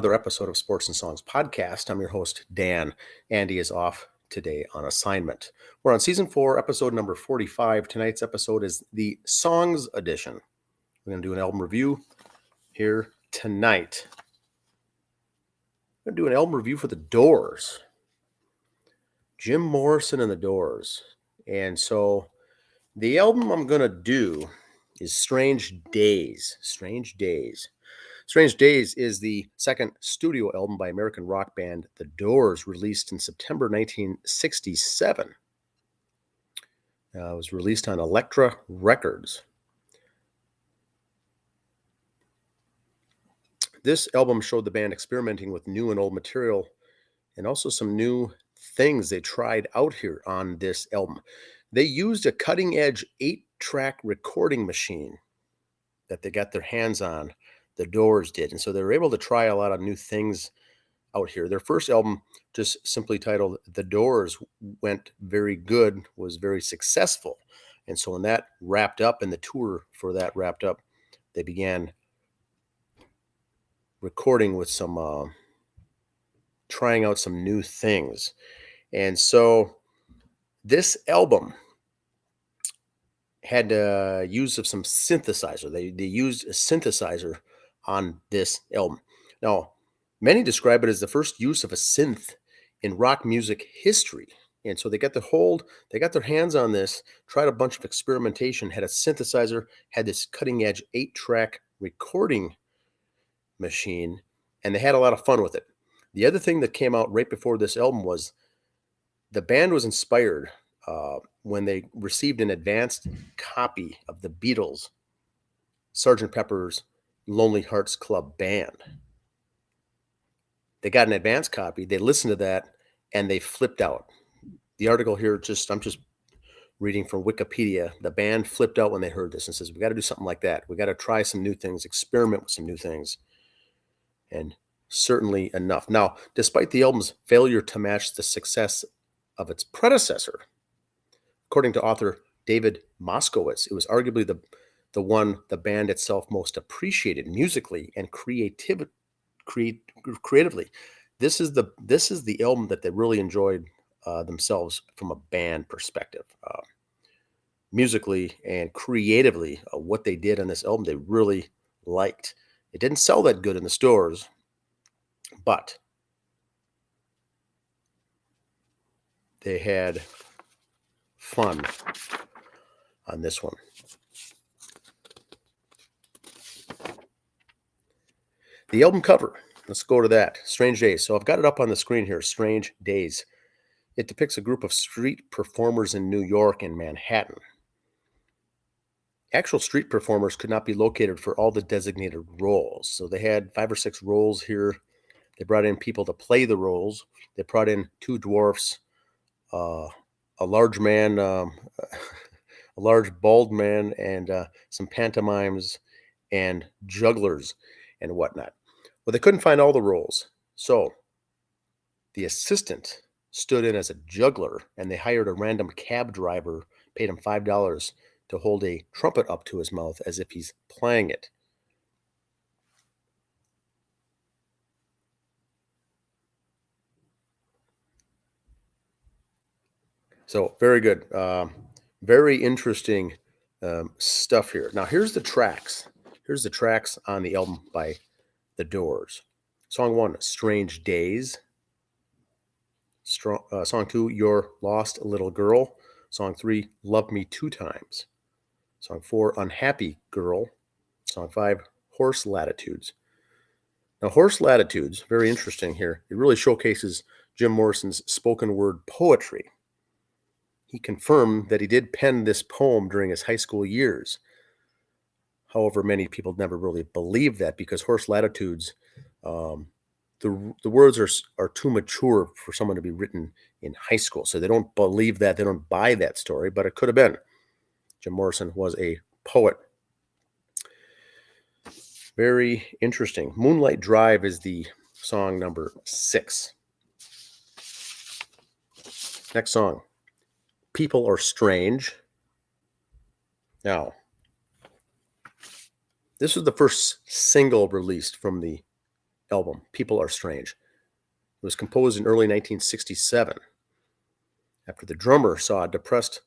Another episode of Sports and Songs podcast. I'm your host, Dan. Andy is off today on assignment. We're on season 4, episode number 45. Tonight's episode is the Songs edition. We're going to do an album review here tonight. I'm going to do an album review for The Doors. Jim Morrison and The Doors. And so the album I'm going to do is Strange Days. Strange Days. Strange Days is the second studio album by American rock band The Doors, released in September 1967. It was released on Elektra Records. This album showed the band experimenting with new and old material and also some new things they tried out here on this album. They used a cutting-edge 8-track recording machine that they got their hands on. The Doors did. And so they were able to try a lot of new things out here. Their first album, just simply titled The Doors, went very good, was very successful. And so when that wrapped up and the tour for that wrapped up, they began recording with some, trying out some new things. And so this album had use of some synthesizer. They used a synthesizer on this album. Now, many describe it as the first use of a synth in rock music history. And so they got their hands on this, tried a bunch of experimentation, had a synthesizer, had this cutting edge 8-track recording machine, and they had a lot of fun with it. The other thing that came out right before this album was the band was inspired when they received an advanced copy of the Beatles' Sgt. Pepper's Lonely Hearts Club Band. They got an advanced copy, they listened to that, and they flipped out. The article here, I'm just reading from Wikipedia. The band flipped out when they heard this and says, we got to do something like that. We got to try some new things, experiment with some new things. And certainly enough. Now, despite the album's failure to match the success of its predecessor, according to author David Moskowitz, it was arguably the one the band itself most appreciated musically and creatively. This is the album that they really enjoyed themselves from a band perspective. Musically and creatively, what they did on this album, they really liked. It didn't sell that good in the stores, but they had fun on this one. The album cover, let's go to that. Strange Days. So I've got it up on the screen here, Strange Days. It depicts a group of street performers in New York and Manhattan. Actual street performers could not be located for all the designated roles. So they had 5 or 6 roles here. They brought in people to play the roles. They brought in 2 dwarfs, a large man, a large bald man, and some pantomimes and jugglers and whatnot. Well, they couldn't find all the roles. So the assistant stood in as a juggler, and they hired a random cab driver, paid him $5 to hold a trumpet up to his mouth as if he's playing it. So very good. Very interesting stuff here. Now, here's the tracks. Here's the tracks on the album by The Doors. Song 1, Strange Days. Song 2, Your Lost Little Girl. Song 3, Love Me 2 Times. Song 4, Unhappy Girl. Song 5, Horse Latitudes. Now, Horse Latitudes, very interesting here. It really showcases Jim Morrison's spoken word poetry. He confirmed that he did pen this poem during his high school years. However, many people never really believe that because Horse Latitudes, the words are too mature for someone to be written in high school. So they don't believe that. They don't buy that story, but it could have been. Jim Morrison was a poet. Very interesting. Moonlight Drive is the song number 6. Next song, People Are Strange. Now, this was the first single released from the album, People Are Strange. It was composed in early 1967 after the drummer saw a depressed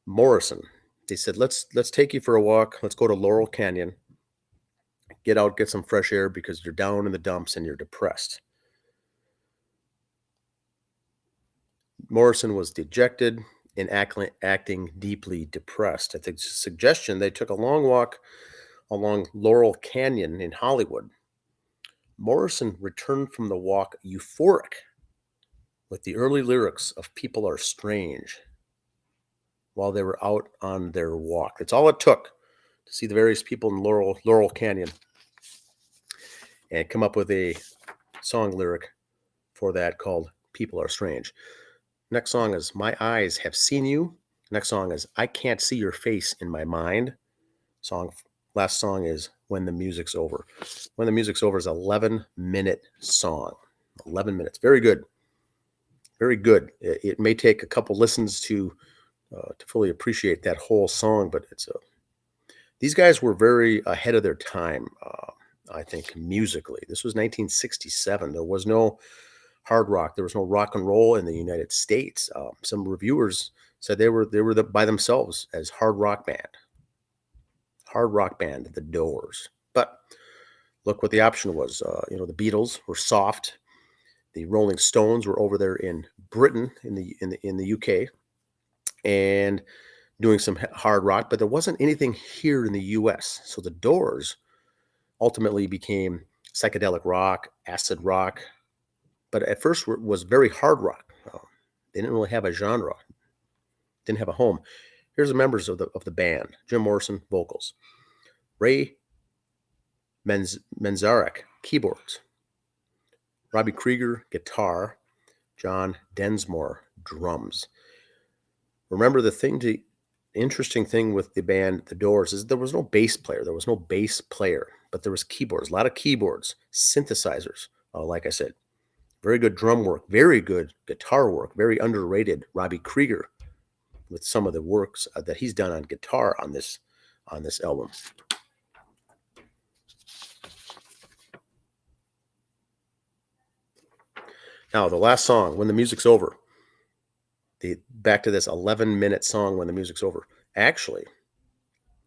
Morrison. They said, let's take you for a walk. Let's go to Laurel Canyon. Get out, get some fresh air because you're down in the dumps and you're depressed. Morrison was dejected and acting deeply depressed. At the suggestion, they took a long walk along Laurel Canyon in Hollywood. Morrison returned from the walk euphoric with the early lyrics of People Are Strange while they were out on their walk. That's all it took to see the various people in Laurel Canyon and come up with a song lyric for that called People Are Strange. Next song is My Eyes Have Seen You. Next song is I Can't See Your Face in My Mind. Last song is When the Music's Over. When the Music's Over is an 11-minute song. 11 minutes. Very good. Very good. It may take a couple listens to fully appreciate that whole song, but these guys were very ahead of their time, I think, musically. This was 1967. There was no hard rock. There was no rock and roll in the United States. Some reviewers said they were by themselves as hard rock band. Hard rock band, The Doors. But look what the option was. The Beatles were soft. The Rolling Stones were over there in Britain, in the UK, and doing some hard rock. But there wasn't anything here in the U.S. So the Doors ultimately became psychedelic rock, acid rock, but at first was very hard rock. They didn't really have a genre, didn't have a home. Here's the members of the band: Jim Morrison, vocals; Ray Manzarek, keyboards; Robbie Krieger, guitar; John Densmore, drums. Remember, the interesting thing with the band The Doors is there was no bass player. There was no bass player, but there was keyboards, a lot of keyboards, synthesizers, like I said. Very good drum work, very good guitar work, very underrated Robbie Krieger with some of the works that he's done on guitar on this album. Now, the last song, When the Music's Over. Back to this 11-minute song, When the Music's Over. Actually,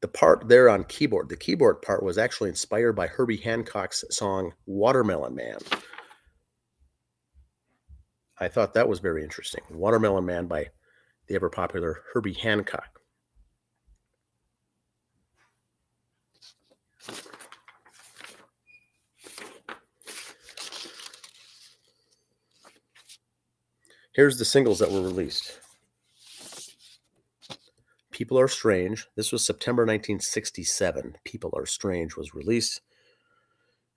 the part there on keyboard, the keyboard part was actually inspired by Herbie Hancock's song Watermelon Man. I thought that was very interesting. Watermelon Man by the ever-popular Herbie Hancock. Here's the singles that were released. People Are Strange. This was September 1967. People Are Strange was released.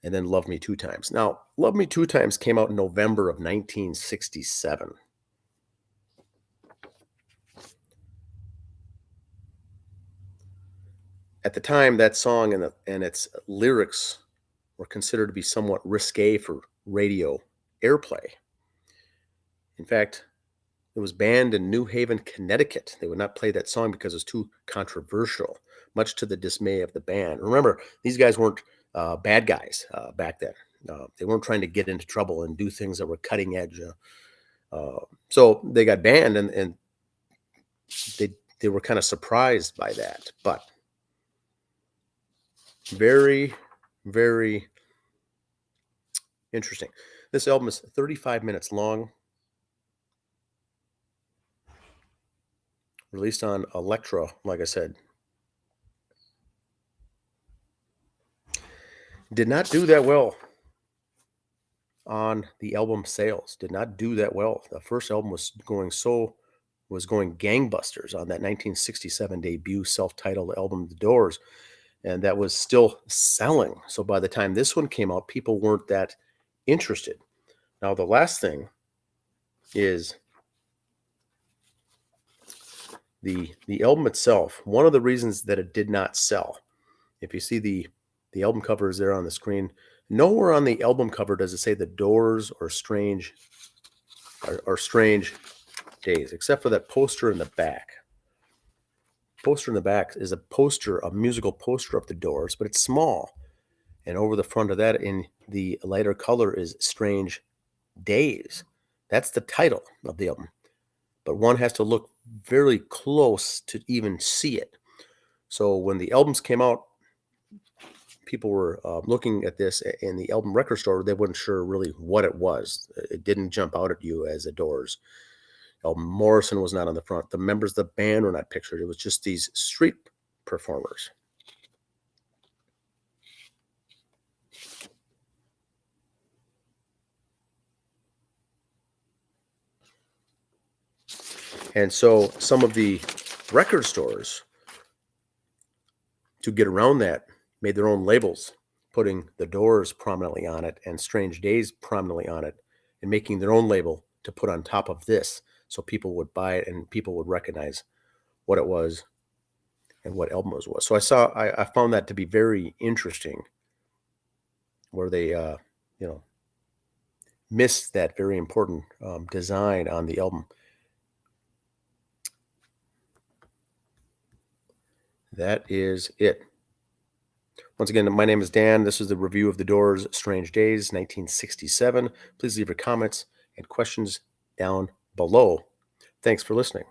And then Love Me Two Times. Now, Love Me Two Times came out in November of 1967. At the time, that song and its lyrics were considered to be somewhat risque for radio airplay. In fact, it was banned in New Haven, Connecticut. They would not play that song because it was too controversial, much to the dismay of the band. Remember, these guys weren't bad guys back then. They weren't trying to get into trouble and do things that were cutting edge. So they got banned, and they were kind of surprised by that. But very, very interesting. This album is 35 minutes long. Released on Elektra, like I said. Did not do that well on the album sales. Did not do that well. The first album was going gangbusters on that 1967 debut self-titled album, The Doors, and that was still selling. So by the time this one came out, people weren't that interested. Now, the last thing is the album itself. One of the reasons that it did not sell, if you see the album cover is there on the screen, nowhere on the album cover does it say The Doors or Strange Days, except for that poster in the back. Poster in the back is a musical poster of The Doors, but it's small. And over the front of that in the lighter color is Strange Days. That's the title of the album. But one has to look very close to even see it. So when the albums came out, people were looking at this in the album record store. They weren't sure really what it was. It didn't jump out at you as the Doors. Morrison was not on the front. The members of the band were not pictured. It was just these street performers. And so some of the record stores, to get around that, made their own labels, putting the Doors prominently on it and Strange Days prominently on it, and making their own label to put on top of this so people would buy it and people would recognize what it was and what album it was. So I found that to be very interesting, where they missed that very important design on the album. That is it. Once again, my name is Dan. This is the review of The Doors' Strange Days, 1967. Please leave your comments and questions down below. Thanks for listening.